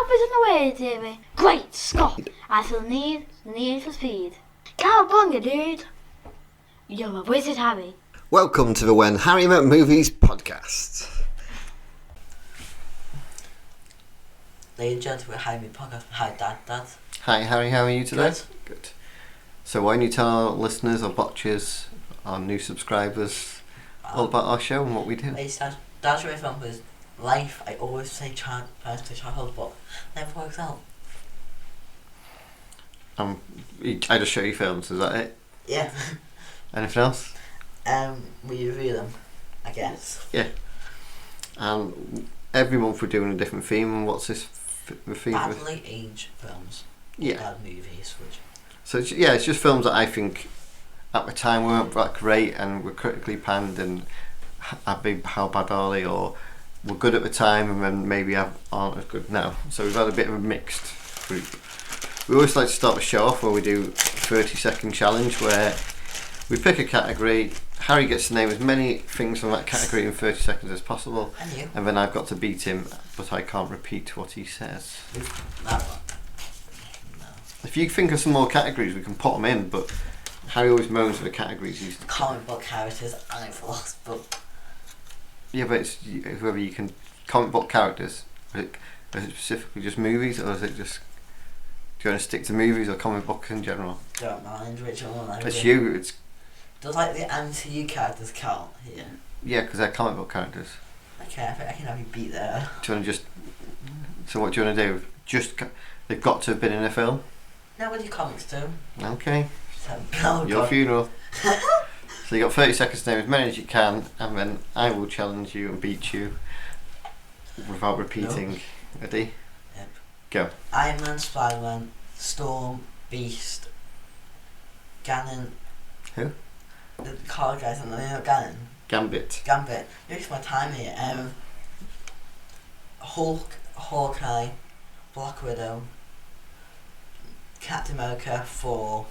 Alpha's in the way, Davey. Great Scott! I feel the need for speed. Cowabunga, dude! You're a wizard, Harry. Welcome to the When Harry Met Movies podcast. Ladies and gentlemen, Harry Met podcast. Hi, Dad. Hi, Harry. How are you today? Good. So, why don't you tell our listeners, our botchers, our new subscribers, all about our show and what we do? That's where I found was life. I always say childhood, but never works out. I just show you films. Is that it? Yeah. Anything else? We review them, I guess. Yeah. And every month we're doing a different theme. And what's this theme? Badly aged films. Yeah. Bad movies, which. So it's just films that I think at the time weren't that great and were critically panned, and how bad are they, or were good at the time and then maybe aren't as good now. So we've had a bit of a mixed group. We always like to start the show off where we do 30-second challenge, where we pick a category. Harry gets to name as many things from that category in 30 seconds as possible, and then I've got to beat him, but I can't repeat what he says. That one. No. If you think of some more categories, we can put them in, but Harry always moans at the categories. Comic book characters, I've lost, but. Yeah, but it's whoever you can. Comic book characters. Is it specifically just movies, or is it just? Do you want to stick to movies or comic books in general? Don't mind which one. It's you. It's. Does like the MCU characters count here? Yeah, because they're comic book characters. Okay, I think I can have you beat there. Do you want to just? So what do you want to do? They've got to have been in a film. No, what do your comics do? Okay. Oh, Your God. funeral. So you got 30 seconds to name as many as you can, and then I will challenge you and beat you without repeating. Nope. Ready? Yep. Go. Iron Man, Spider-Man, Storm, Beast, Ganon. Who? The card guys, and then Ganon. Gambit. Gambit. Here's my time here. Hulk, Hawkeye, Black Widow, Captain America, Thor,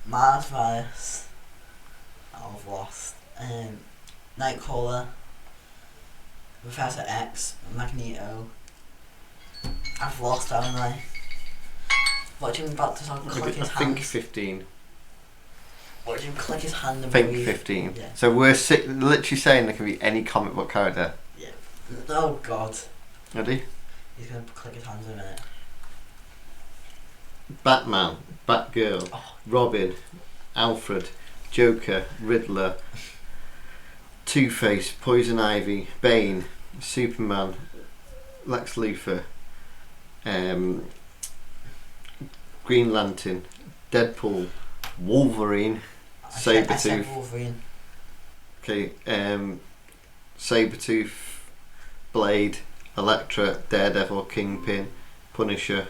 Mars Virus, I've lost, Nightcrawler, Professor X, Magneto. I've lost, haven't I? What do you mean about to click his I think hand? 15. What do you click his hand and I think breathe? 15. Yeah. So we're literally saying there can be any comic book character. Yeah. Oh God. Ready? He's gonna click his hands in a minute. Batman, Batgirl, Oh. Robin, Alfred, Joker, Riddler, Two-Face, Poison Ivy, Bane, Superman, Lex Luthor, Green Lantern, Deadpool, Wolverine, I said Sabretooth. Wolverine. Okay, Sabretooth, Blade, Elektra, Daredevil, Kingpin, Punisher,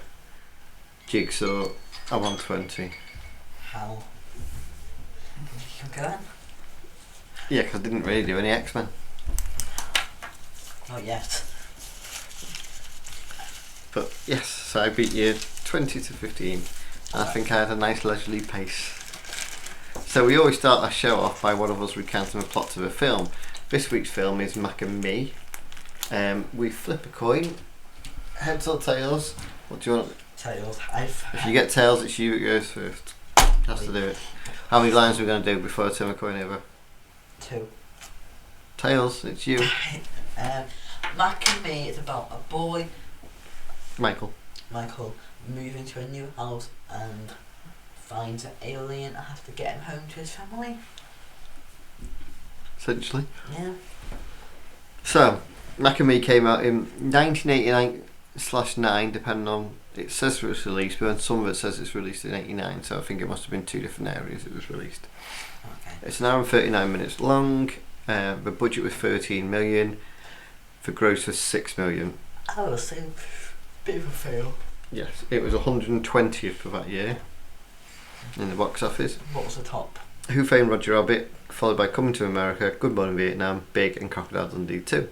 Jigsaw. I'm on 20. How? Keep going? Yeah, because I didn't really do any X-Men. Not yet. But yes, so I beat you 20 to 15. And I think I had a nice leisurely pace. So we always start our show off by one of us recounting the plot of a film. This week's film is Mac and Me. We flip a coin. Heads or tails? What do you want? Tails. If you get tails, it's you that goes first. Has to do it. How many lines are we going to do before I turn the coin over? 2. Tails, it's you. Mac and Me is about a boy, Michael. Michael, moving to a new house and finds an alien and has to get him home to his family. Essentially. Yeah. So, Mac and Me came out in 1989/9, depending on, it says it was released, but some of it says it's released in 89, so I think it must have been 2 different areas it was released. Okay. It's an hour and 39 minutes long. The budget was 13 million. The gross was 6 million. Oh, the same bit of a fail. Yes, it was 120th for that year in the box office. What was the top? Who Framed Roger Rabbit, followed by Coming to America, Good Morning Vietnam, Big, and Crocodile Dundee 2.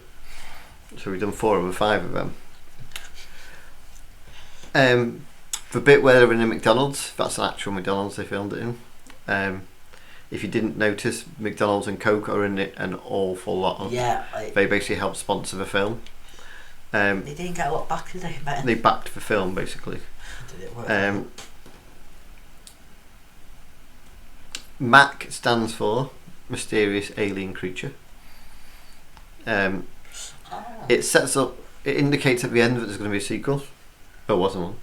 So we've done 4 over 5 of them. The bit where they're in a McDonald's, that's an actual McDonald's they filmed it in. If you didn't notice, McDonald's and Coke are in it an awful lot. Yeah. They basically help sponsor the film. They didn't get a lot back, did they? They backed the film basically. Did it work? MAC stands for Mysterious Alien Creature. It sets up. It indicates at the end that there's going to be a sequel. There wasn't one.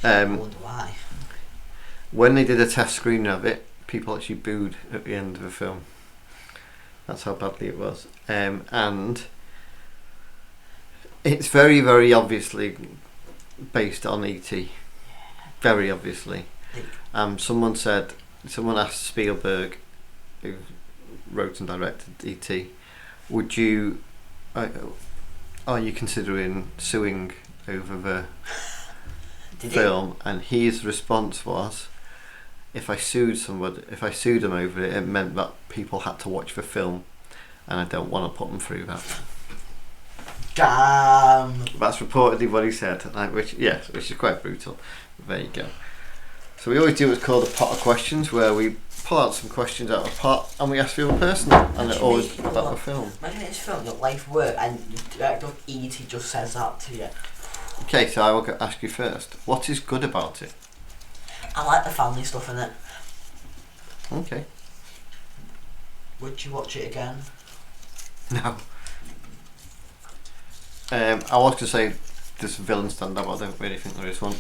I wonder why. When they did a test screening of it, people actually booed at the end of the film. That's how badly it was. And it's very, very obviously based on E.T. Very obviously. Someone asked Spielberg, who wrote and directed E.T., are you considering suing over the film? And his response was, if I sued them over it, it meant that people had to watch the film, and I don't want to put them through that. Damn. That's reportedly what he said, which is quite brutal. There you go. So we always do what's called a pot of questions, where we pull out some questions out of a pot and we ask the other person, and it's always about the film. Imagine it's film, your life work, and the director of E.T. just says that to you. Okay, so I will ask you first. What is good about it? I like the family stuff in it. Okay. Would you watch it again? No. I was going to say there's a villain stand up, but I don't really think there is one.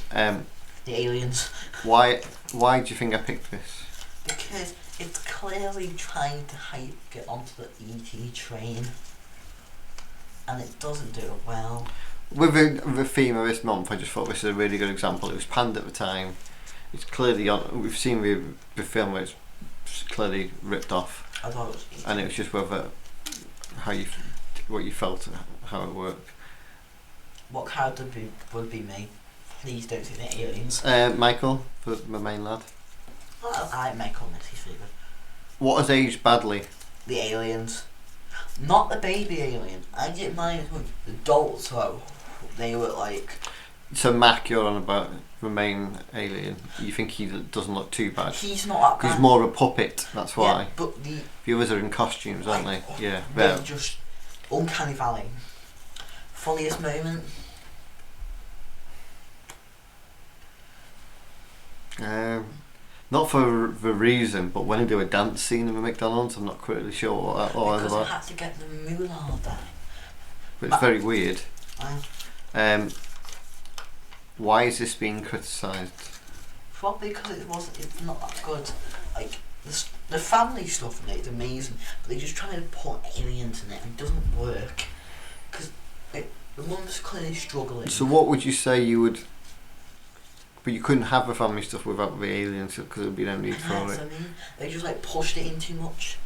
The aliens. Why do you think I picked this? Because it's clearly trying to get onto the E.T. train, and it doesn't do it well. With the theme of this month, I just thought this is a really good example. It was panned at the time. It's clearly on. We've seen the film where it's clearly ripped off. I thought it was E.T. And it was just whether what you felt, how it worked. What character would be me? Please don't say the aliens. Michael, the main lad. I like Michael, he's favourite. What has aged badly? The aliens. Not the baby alien. I didn't mind the adults though. They were like... So Mac, you're on about the main alien. You think he doesn't look too bad? He's not that bad. He's more of a puppet, that's why. Yeah, but the others are in costumes, aren't they? Yeah. They're just uncanny valley. Funniest moment? Not for the reason, but when they do a dance scene in the McDonald's, I'm not quite really sure what that was because about. I had to get the moolah done. But it's very weird. Why is this being criticised? Probably because it's not that good. Like the family stuff in it is amazing, but they just try to put aliens in it and it doesn't work. Because the mum's clearly struggling. So what would you say you would... But you couldn't have the family stuff without the aliens because there would be no need for it. I mean, they just like pushed it in too much.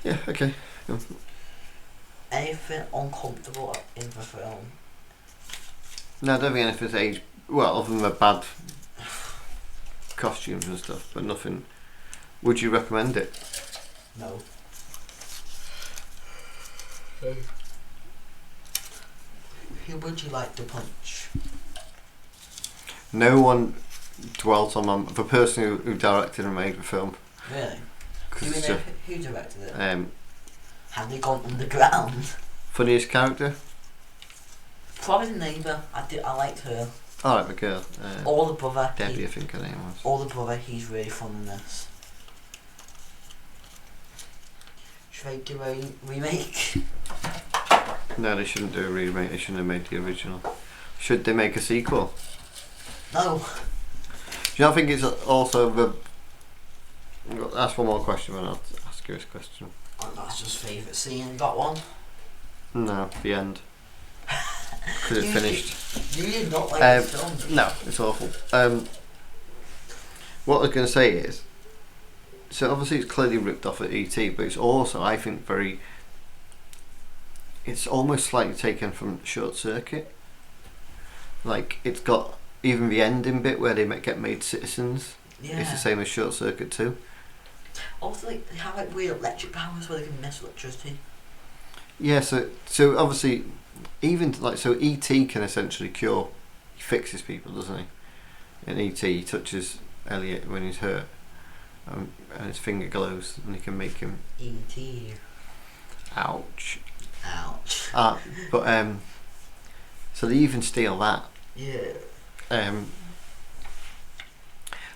Yeah, okay. Yeah. Anything uncomfortable in the film? No, I don't think anything's aged well, other than the bad costumes and stuff, but nothing. Would you recommend it? No. Who would you like to punch? No one dwelt on the person who directed and made the film. Really? Do we know who directed it? Have they gone underground? Funniest character? Probably the neighbour. I liked her. I like the girl. Or the brother. Debbie, I think her name was. Or the brother, he's really fun in this. Should I do a remake? No, they shouldn't do a remake. They shouldn't have made the original. Should they make a sequel? No. Do you not think it's also the... Ask one more question and I'll ask you this question. Oh, that's just favourite scene. Got one? No, the end. Because it finished. You did not like the film. No, it's awful. What I was going to say is, so obviously it's clearly ripped off at E.T., but it's also, I think, very... It's almost slightly taken from Short Circuit. Like, it's got even the ending bit where they get made citizens. Yeah. It's the same as Short Circuit too. Also, like, they have like weird electric powers where they can mess with electricity. Yeah, so obviously, even like, so E.T. can essentially cure, he fixes people, doesn't he? In E.T. he touches Elliot when he's hurt, and his finger glows, and he can make him. E.T. Ouch. Ouch. But so they even steal that. Yeah.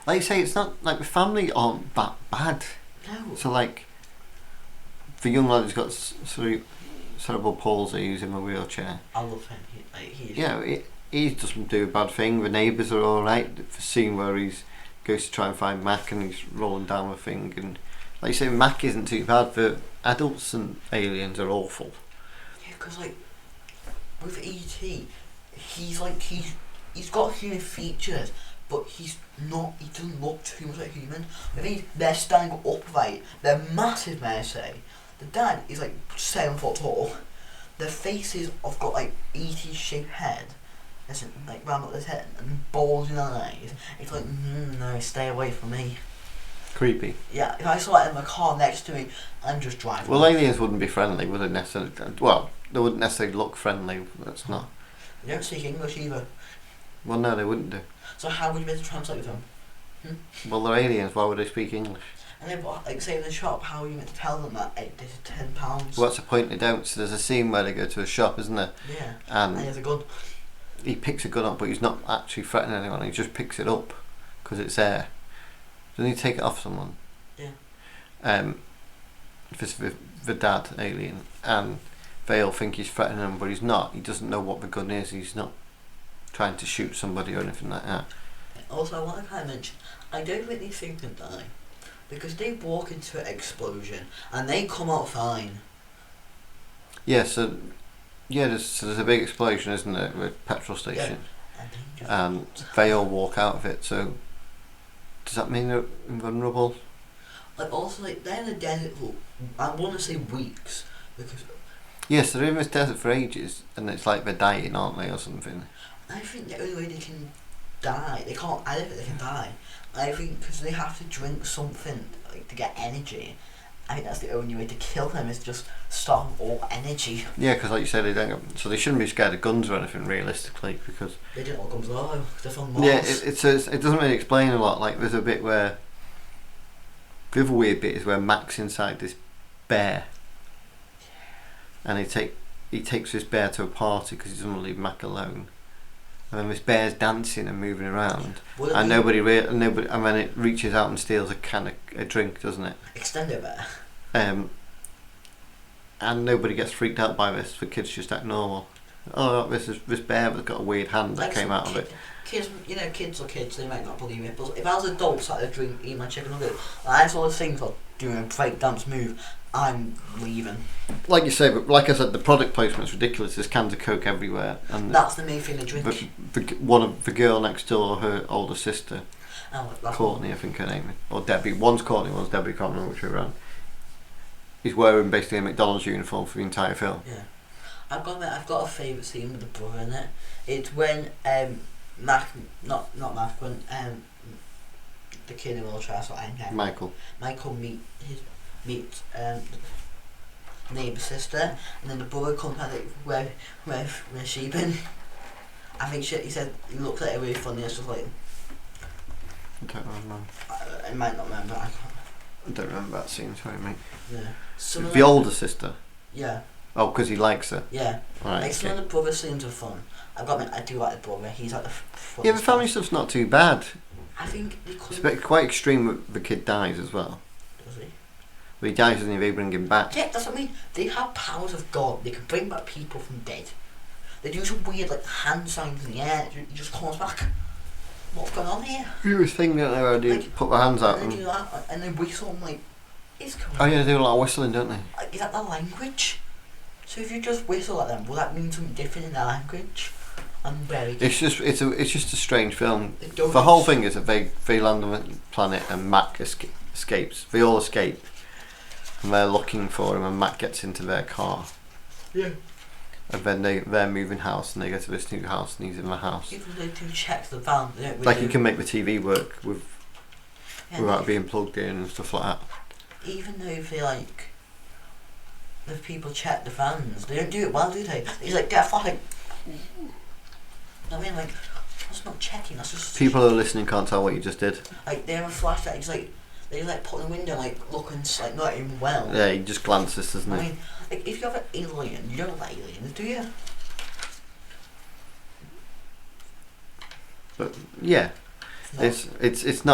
Like you say, it's not like the family aren't that bad. No. So like, the young lad who's got cerebral palsy, who's in a wheelchair. I love him. He's He doesn't do a bad thing. The neighbours are all right. The scene where he's goes to try and find Mac and he's rolling down the thing, and like you say, Mac isn't too bad. The adults and aliens are awful. Yeah, because like with E.T., he's got human features, but he doesn't look too much like a human. I mean, they're standing upright. They're massive, may I say. The dad is like 7 foot tall. Their faces have got like E.T. shaped head. There's like round up his head and bulging eyes. It's like, no, stay away from me. Creepy. Yeah, if I saw it in my car next to me, I'm just driving. Well, aliens wouldn't be friendly, would they necessarily? Well, they wouldn't necessarily look friendly. That's not. They don't speak English either. Well, no, they wouldn't do. So how would you be able to translate with them? Well, they're aliens. Why would they speak English? And then, like, say in the shop, how are you meant to tell them that this is £10? Well, what's the point? They don't. So there's a scene where they go to a shop, isn't there? Yeah. And he has a gun. he picks a gun up, but he's not actually threatening anyone. He just picks it up because it's there. Doesn't he take it off someone? Yeah. If it's the dad alien, and they all think he's threatening them, but he's not. He doesn't know what the gun is. He's not trying to shoot somebody or anything like that. Also, I want to kind of mention, I don't think these things can die, because they walk into an explosion and they come out fine. Yeah. So there's a big explosion, isn't there, with a petrol station, and they all walk out of it. So does that mean they're invulnerable? Like, also, like, they're in the desert for, I want to say weeks, because Yes, they're in this desert for ages, and it's like they're dying, aren't they, or something? I think the only way they can die, I don't think they can die. I think because they have to drink something like to get energy. I think that's the only way to kill them, is just stop all energy. Yeah, because like you said, they don't. So they shouldn't be scared of guns or anything, realistically, because They don't know what guns are, they're from Mars. yeah, it doesn't really explain a lot. Like there's a bit where the other weird bit is where Mac's inside this bear, and he takes this bear to a party because he doesn't want to leave Mac alone. And then this bear's dancing and moving around, and nobody, and then it reaches out and steals a drink, doesn't it? Extended bear. And nobody gets freaked out by this. The kids just act normal. Oh, this bear that's got a weird hand that came out of it. Kids, kids are kids, they might not believe it. But if I was adults at a drink, eating my chicken nugget, and I saw this thing for doing a breakdance move, I'm leaving. Like you say, but like I said, the product placement's ridiculous. There's cans of Coke everywhere, and that's the main thing they drink. One of the girl next door, her older sister, that's Courtney, I think her name is, or Debbie. One's Courtney, one's Debbie. Can't remember which way around. He's wearing basically a McDonald's uniform for the entire film. Yeah, I've got a favourite scene with the brother in it. It's when Mac, not Mac, when the kid in the wheelchair, so Michael meets neighbour's sister, and then the brother comes out like, where she been? I think he said he looked at it really funny. It's just like, I don't remember. I might not remember. I don't remember that scene. Sorry, mate. Yeah. The older sister. Yeah. Oh, because he likes her. Yeah. Right. Like some of the brother scenes are fun. I do like the brother. He's like the fun. Yeah, the family stuff's not too bad. I think they could. It's a bit quite extreme that the kid dies as well. Does he? But he dies, doesn't he? They bring him back. Yeah, that's what I mean. They have powers of God. They can bring back people from dead. They do some weird like hand signs in the air. He just comes back. What's going on here? You was thinking that where they put their hands out and they do that, and they whistle. I'm like, it's coming. Oh yeah, they do a lot of whistling, don't they? Like, is that the language? So if you just whistle at them, will that mean something different in their language? I'm very. It's just a strange film. The whole thing is that they land on the planet and Mac escapes. They all escape, and they're looking for him, and Mac gets into their car. Yeah. And then they're moving house, and they go to this new house, and he's in the house. Even they do check the van, they don't really like you can make the TV work without being plugged in and stuff like that. Even though if people check the vans, they don't do it well, do they? He's like, get a flag. I mean, like, that's not checking. That's just people who are listening can't tell what you just did. like they have a flashlight. It's like They like put in the window, like looking like not even well. Yeah, he just glances, doesn't I he? mean, like if you have an alien, you don't like aliens, do you? But yeah, No. it's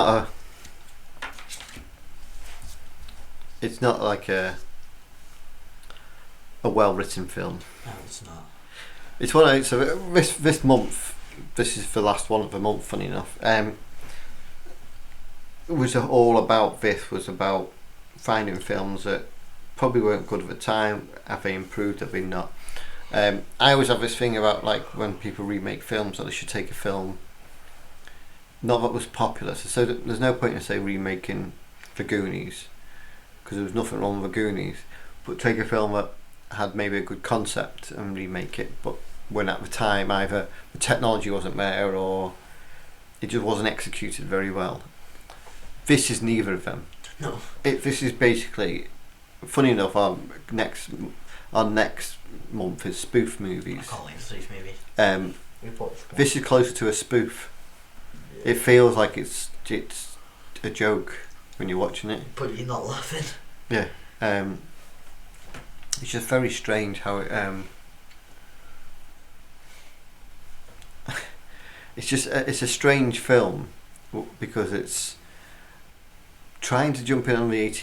not like a well written film. No, it's not. It's one of, so this month, this is the last one of the month, funny enough. Was all about this was about finding films that probably weren't good at the time. Have they improved? Have they not? I always have this thing about like when people remake films that they should take a film not that was popular. So there's no point in say remaking The Goonies because there was nothing wrong with The Goonies, but take a film that had maybe a good concept and remake it, but when at the time either the technology wasn't there or it just wasn't executed very well. This is neither of them. No. This is basically, funny enough, our next month is spoof movies. I can't wait to see this movie. This is closer to a spoof. It feels like it's a joke when you're watching it. But you're not laughing. Yeah. It's just very strange how it. It's a strange film because it's trying to jump in on the ET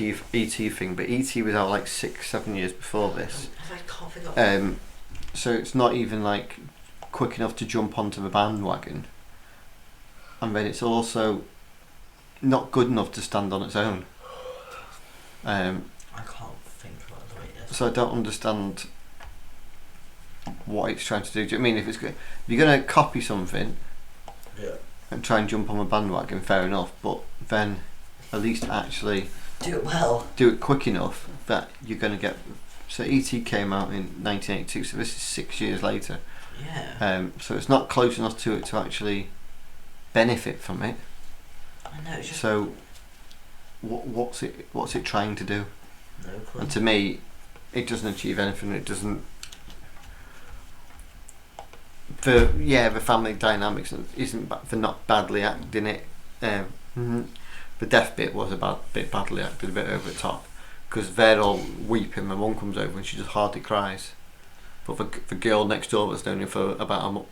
thing, but ET was out like 6-7 years before this. I can't think of So it's not even like quick enough to jump onto the bandwagon, and then it's also not good enough to stand on its own. I can't think about the way it is. So I don't understand what it's trying to do. Do you know what I mean if you're going to copy something Yeah. and try and jump on the bandwagon, fair enough, but then at least actually Do it well. do it quick enough that you're going to get. So E.T. came out in 1982, so this is 6 years later. Yeah. So it's not close enough to it to actually benefit from it. I know. It's just So what's it trying to do? no clue. And to me, it doesn't achieve anything. It doesn't. The family dynamics isn't. They're not badly acted in it. The death bit was a bit badly acted, a bit over the top, because they're all weeping. My mum comes over and she just hardly cries. But the girl next door that's known him for about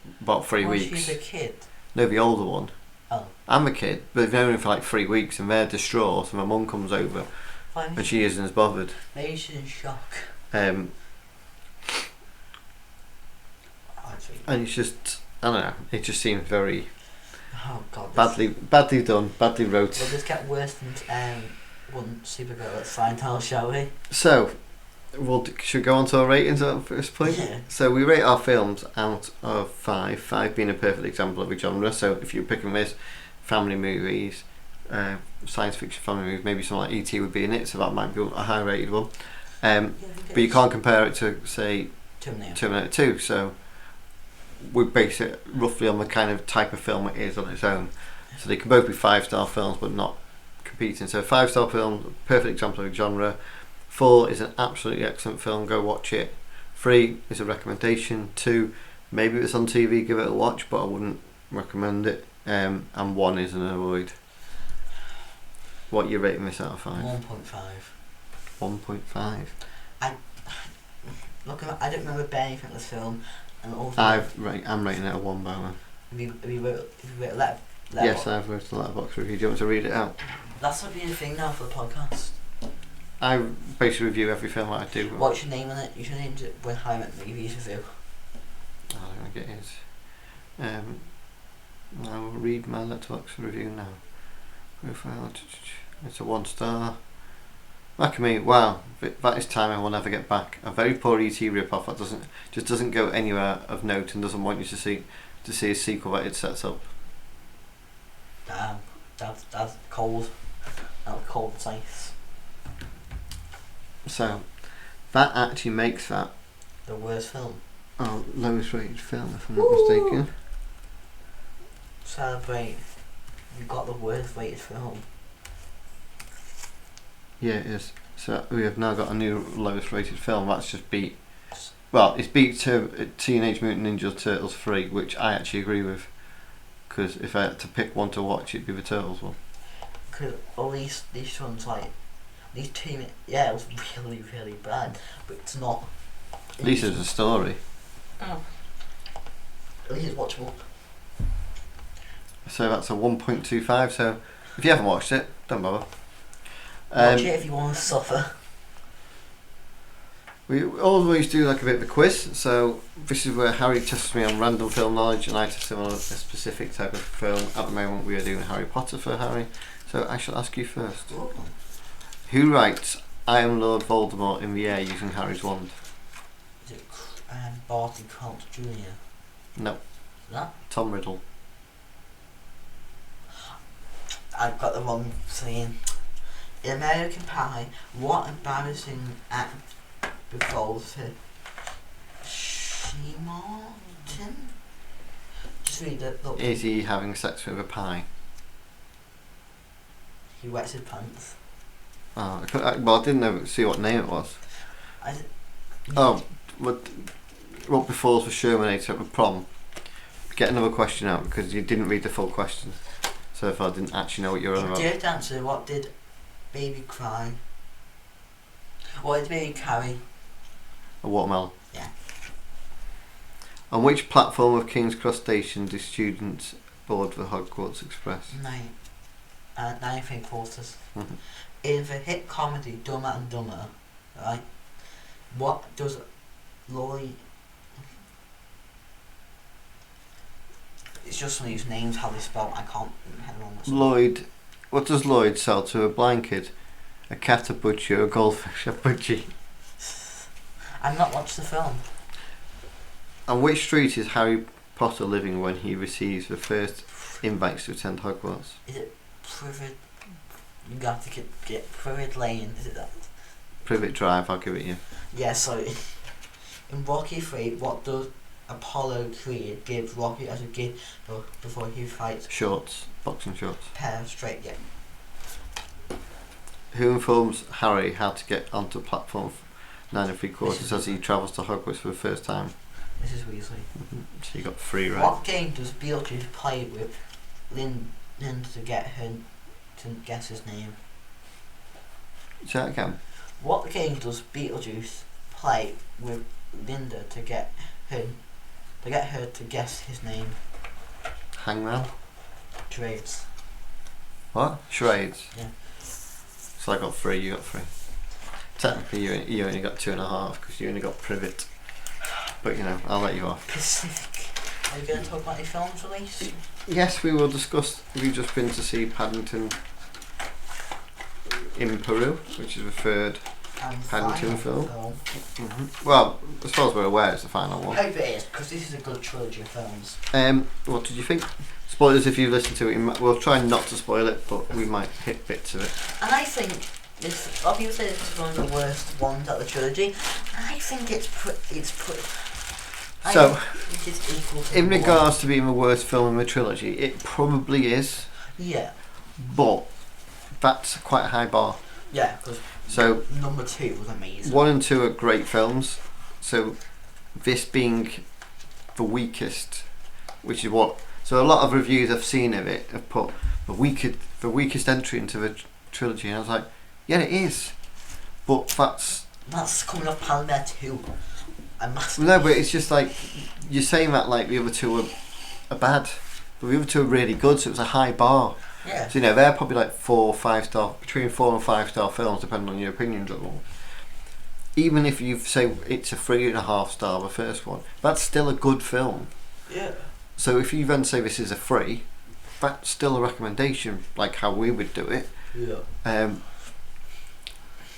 3 weeks. She's a kid. No, the older one. Oh. I'm a kid, but they've known him for like 3 weeks, and they're distraught. And my mum comes over, Fine. and she isn't as bothered. Maybe she's in shock. And it's just, I don't know. It just seems very Oh god. badly done, badly wrote. Will this get worse than one Supergirl at Scientology, shall we? So, should we go on to our ratings at first point? Yeah. So we rate our films out of 5. 5 being a perfect example of a genre. So if you're picking this, family movies, science fiction family movies, maybe something like E.T. would be in it, so that might be a high rated one. But you can't compare it to, say, Terminator 2. So we base it roughly on the kind of type of film it is on its own. So they can both be 5-star films, but not competing. So 5-star film, perfect example of a genre. 4 is an absolutely excellent film, go watch it. 3 is a recommendation. 2, maybe if it's on TV, give it a watch, but I wouldn't recommend it. And 1 is an avoid. What are you rating this out of 5? 1.5. 1.5. Look, I don't remember anything of this film, and also I'm rating it a 1 by 1. Have you wrote a letter? Yes, I've wrote a letterbox review. Do you want to read it out? That's not being a thing now for the podcast. I basically review every film that I do. What's your name on it? You should name it when I Met Movies Review. I think it is. I will read my letterbox review now. Profile. It's a 1 star. Like me, wow, that is time I will never get back. A very poor ET rip-off that doesn't go anywhere of note and doesn't want you to see a sequel that it sets up. Damn, that's cold. That's cold as ice. So, that actually makes that The worst film. our lowest rated film, if I'm not mistaken. Celebrate. You got the worst rated film. Yeah, it is. So we have now got a new lowest rated film. That's just beat. Well, it's beat Teenage Mutant Ninja Turtles 3, which I actually agree with. Because if I had to pick one to watch, it'd be the Turtles one. Because all these ones like these two, yeah, it was really really bad, but it's not. At least it's a story. Oh. At least it's watchable. So that's a 1.25. So if you haven't watched it, don't bother. Watch it if you want to suffer. We always do like a bit of a quiz. So this is where Harry tests me on random film knowledge, and I test him on a specific type of film. At the moment, we are doing Harry Potter for Harry. So I shall ask you first. Ooh. Who writes "I am Lord Voldemort" in the air using Harry's wand? Is it Barty Crouch Jr.? No. That? Tom Riddle. I've got the wrong saying. In American Pie, what embarrassing act befalls to Martin? Just read it. Look. Is he having sex with a pie? He wets his pants. Oh, well, I didn't see what name it was. Oh, what befalls the Shermanator at the prom? Get another question out because you didn't read the full question. So if I didn't actually know what you were on about. Did answer. What did baby cry? What did baby carry? A watermelon. Yeah. On which platform of King's Cross Station do students board the Hogwarts Express? 9 3/4. Mhm. In the hit comedy Dumber and Dumber, right? What does Lloyd? It's just some of these names, how they spell. I can't remember. Lloyd. What does Lloyd sell to a blind kid? A cat, a butcher, a goldfish, a budgie. I've not watched the film. On which street is Harry Potter living when he receives the first invites to attend Hogwarts? Is it Privet? You have to get Privet Lane. Is it that? Privet Drive, I'll give it you. Yeah. So in Rocky 3, what does Apollo Creed give Rocky as a gift before he fights? Shorts, boxing shorts. Pair straight. Yeah. Who informs Harry how to get onto platform 9 3/4 as he travels to Hogwarts for the first time? Mrs. Weasley. So you got 3 right. What game does Beetlejuice play with Linda to get her to guess his name? Say that again. What game does Beetlejuice play with Linda to get her to guess his name? Hangman. Trades. What? Charades. Yeah. So I got 3, you got 3. Technically you only got 2.5 because you only got Privet. But you know, I'll let you off. Pacific. Are you going to talk about your films release? Yes, we will discuss. We've just been to see Paddington in Peru, which is the third And Paddington final film. Well, as far as we're aware, it's the final I one. hope it is, because this is a good trilogy of films. What did you think? Spoilers if you've listened to it. We'll try not to spoil it, but we might hit bits of it. And I think this. A lot of people say this is one of the worst ones out of the trilogy. And I think it's pretty. So, think it's equal to in number regards one. to being the worst film in the trilogy, it probably is, Yeah, but that's quite a high bar. yeah, because So number 2 was amazing. 1 and 2 are great films. So this being the weakest, which is what. So a lot of reviews I've seen of it have put the weakest entry into the trilogy, and I was like, yeah, it is, but That's coming off Palmer 2. no, but it's just like you're saying that like the other two are bad, but the other two are really good. So it was a high bar. Yeah. So you know they're probably like 4 or 5 star, between 4 and 5 star films, depending on your opinions level. Even if you say it's a 3.5 star, the first one, that's still a good film. Yeah. So if you then say this is a 3, that's still a recommendation, like how we would do it. Yeah.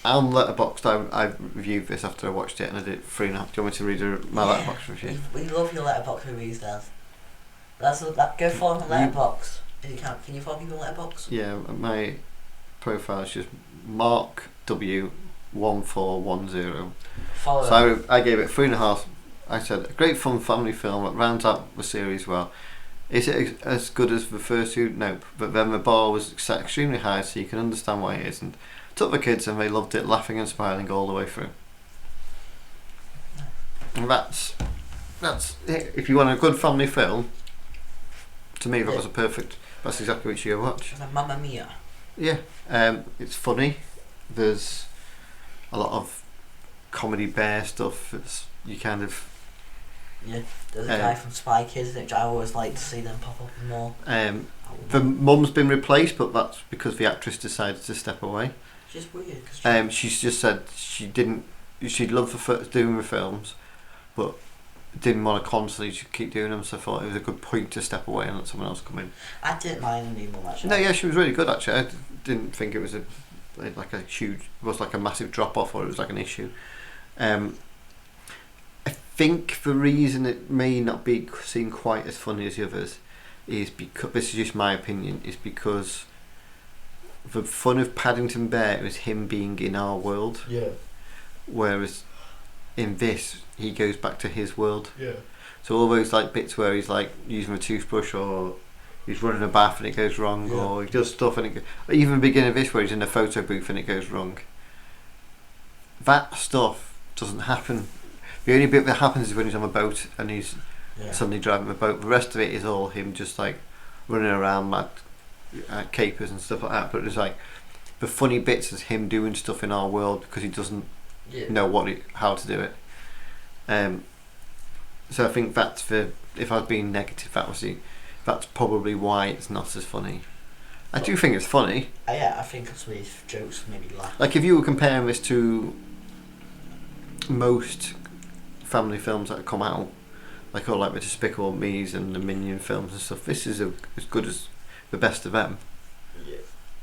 On Letterboxd, I reviewed this after I watched it, and I did 3.5. Do you want me to read my Letterboxd review? We love your Letterboxd reviews, Dad. Go follow him on Letterboxd. If you can you follow people on Letterboxd? Yeah, my profile is just Mark W1410. Follow him. So I gave it 3.5. I said a great fun family film that rounds out the series well. Is it as good as the first two? Nope. But then the bar was set extremely high, so you can understand why it isn't. Took the kids and they loved it, laughing and smiling all the way through. And that's it. If you want a good family film, to me that was a perfect. That's exactly what you go watch. Mamma Mia. Yeah, it's funny. There's a lot of comedy bear stuff. You kind of Yeah, there's a guy from Spy Kids, which I always like to see them pop up more. the mum's been replaced, but that's because the actress decided to step away. It's just weird. Cause She's just said she'd love doing the films, but didn't want to constantly keep doing them, so I thought it was a good point to step away and let someone else come in. I didn't mind the new mum actually. No, yeah, she was really good actually. I didn't think it was like a massive drop off, or it was like an issue. I think the reason it may not be seen quite as funny as the others is because, this is just my opinion, is because the fun of Paddington Bear was him being in our world. Yeah. Whereas in this, he goes back to his world. Yeah. So all those like bits where he's like using a toothbrush, or he's running a bath and it goes wrong, Yeah. or he does stuff and even the beginning of this where he's in a photo booth and it goes wrong. That stuff doesn't happen. The only bit that happens is when he's on a boat and he's suddenly driving the boat. The rest of it is all him just like running around mad capers and stuff like that. But it's like the funny bits is him doing stuff in our world because he doesn't know how to do it. So I think that's if I was being negative, that's probably why it's not as funny. I do think it's funny. Yeah, I think some of these jokes made me laugh. Like if you were comparing this to most family films that have come out, like all like the Despicable Me's and the Minion films and stuff, this is as good as the best of them. Yeah.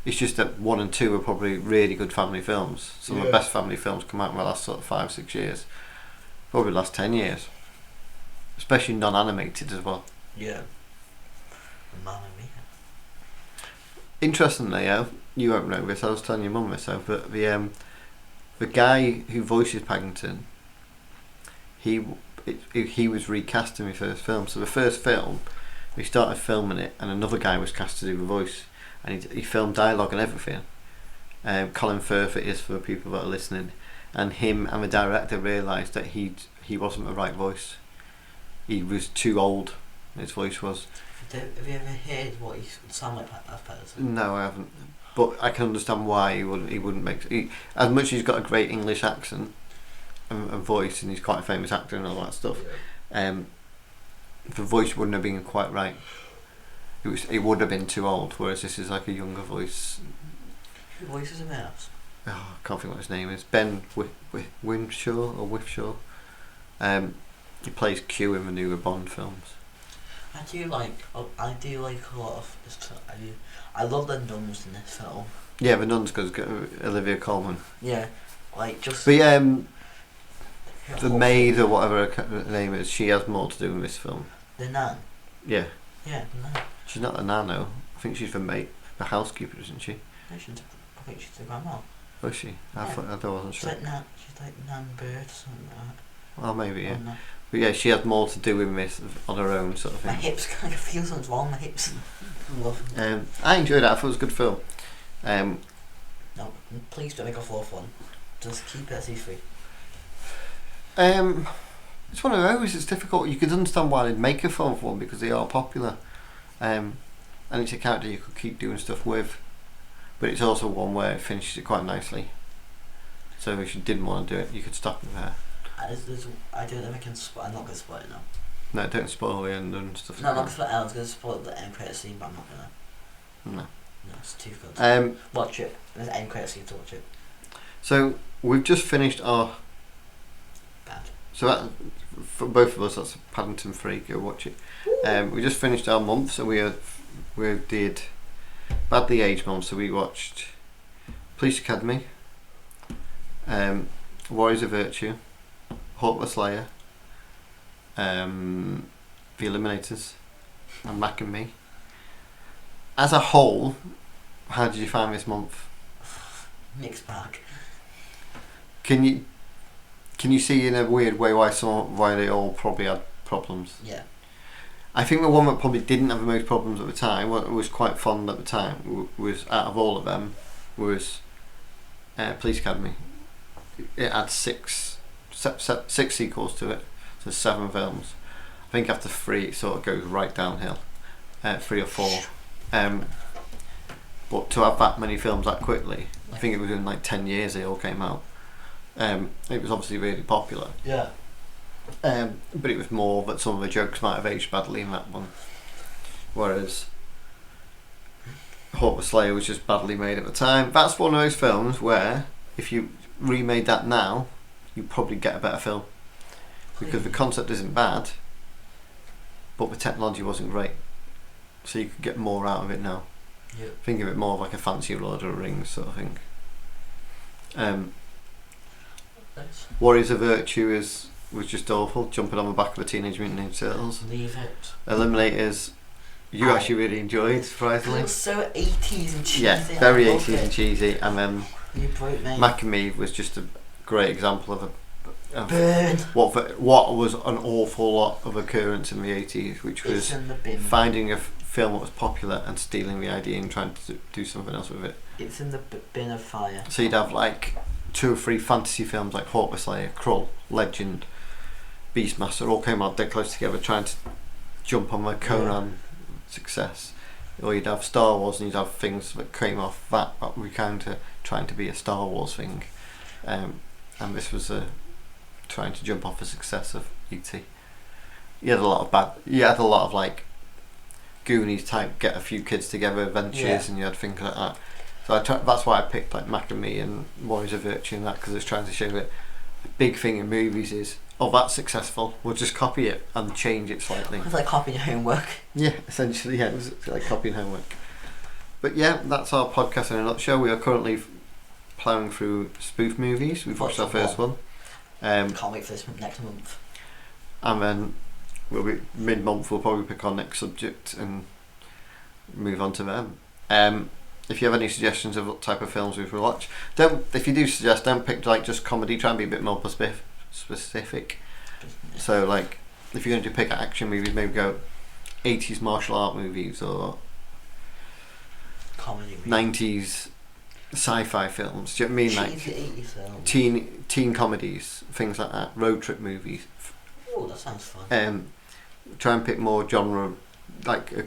It's just that 1 and 2 are probably really good family films. Some of the best family films come out in the last sort of 5-6 years, probably the last 10 years, especially non-animated as well. Yeah. Mamma mia. Interestingly, you won't know this, I was telling your mum this, but the guy who voices Paddington, he was recast in the first film. So the first film, we started filming it, and another guy was cast to do the voice, and he filmed dialogue and everything. Colin Firth it is for the people that are listening, and him and the director realised that he wasn't the right voice. He was too old. His voice was. Have you ever heard what he sound like as Paddington? No, I haven't. But I can understand why he wouldn't make. As much as he's got a great English accent and voice, and he's quite a famous actor and all that stuff, the voice wouldn't have been quite right. It would have been too old. Whereas this is like a younger voice. Who voices him else? Oh, I can't think what his name is. Ben Winshaw or Wifshaw. He plays Q in the newer Bond films. I do like a lot of this. I love the nuns in this film. Yeah, the nuns goes Olivia Colman. Yeah, like just. But the maid or whatever her name is, she has more to do in this film. The nan. Yeah. Yeah, the nan. She's not the nano. I think she's the maid, the housekeeper, isn't she? No, I think she's the grandma. Was she? I wasn't She's sure. like Nan. She's like Nan Bird or something like that. Well, maybe, yeah. No. But yeah, she has more to do with this on her own sort of My thing. hips kind of feel something's wrong. My hips. I love them. I enjoyed it. I thought it was a good film. No, please don't make a fourth one. Just keep it as E3. It's one of those. It's difficult. You could understand why they'd make a fourth one because they are popular, and it's a character you could keep doing stuff with. But it's also one where it finishes it quite nicely. So if you didn't want to do it, you could stop it there. I don't know if I can spoil. I'm not going to spoil it now. No, don't spoil the end and stuff. No, I'm not going to spoil it. I was going to spoil the end credit scene, but I'm not going to. No. No, it's too good. Watch it. There's an end credit scene to watch it. So we've just finished our. Bad. So that, for both of us, that's Paddington 3. Go watch it. We just finished our month, so we did Badly Aged Month. So we watched Police Academy, Warriors of Virtue, Hawk the Slayer, The Eliminators, and Mac and Me. As a whole, how did you find this month? Mixed bag. Can you see in a weird way why they all probably had problems? Yeah. I think the one that probably didn't have the most problems at the time, what was quite fun at the time, was out of all of them, was Police Academy. It had six sequels to it, so 7 films. I think after 3 it sort of goes right downhill. 3 or 4. But to have that many films that quickly, I think it was in like 10 years they all came out. It was obviously really popular. Yeah. But it was more that some of the jokes might have aged badly in that one. Whereas Hawk the Slayer was just badly made at the time. That's one of those films where if you remade that now, you'd probably get a better film. Because the concept isn't bad, but the technology wasn't great. So you could get more out of it now. Yep. Think of it more like a fancier Lord of the Rings sort of thing. Nice. Warriors of Virtue was just awful, jumping on the back of the Teenage Mutant Ninja Turtles. Leave it. Eliminators, you actually really enjoyed, It surprisingly. was so 80s and cheesy. Yeah, very I loved 80s and it. cheesy. And then You broke me. Mac and Me was just a great example of Burn. what was an awful lot of occurrence in the 80s, which It's was in the bin. finding a film that was popular and stealing the idea and trying to do something else with it. It's in the bin of fire. So you'd have like 2 or 3 fantasy films like Hawk the Slayer, Krull, Legend, Beastmaster, all came out dead close together trying to jump on the Conan success. Or you'd have Star Wars and you'd have things that came off that were kind of trying to be a Star Wars thing. And this was trying to jump off the success of E.T. You had a lot of like Goonies type, get a few kids together adventures, and you had things like that. So that's why I picked like Mac and Me and Warriors of Virtue and that, because it's trying to show that the big thing in movies is, oh, that's successful, we'll just copy it and change it slightly. It's like copying homework. Yeah, essentially, yeah, it was like copying homework. But yeah, that's our podcast in a nutshell. We are currently ploughing through spoof movies. We've watched our first one. Can't wait for this next month. And then we'll be mid-month. We'll probably pick our next subject and move on to them. If you have any suggestions of what type of films we should watch, if you do suggest, don't pick like just comedy. Try and be a bit more specific. So like, if you're going to pick action movies, maybe go 80s martial art movies or Comedy. 90s sci-fi films. Do you know what I mean? Like Cheesy 80s film. teen comedies, things like that. Road trip movies. Oh, that sounds fun. Try and pick more genre, like a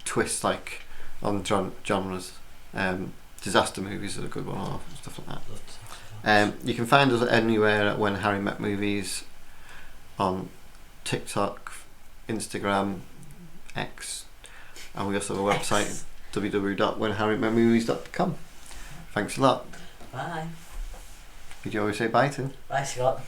twist, like on genres. Disaster movies are a good one, or stuff like that. You can find us anywhere at When Harry Met Movies, on TikTok, Instagram, X, and we also have a website www.whenharrymetmovies.com. Thanks a lot. Bye. Did you always say bye, Tim? Bye, Scott.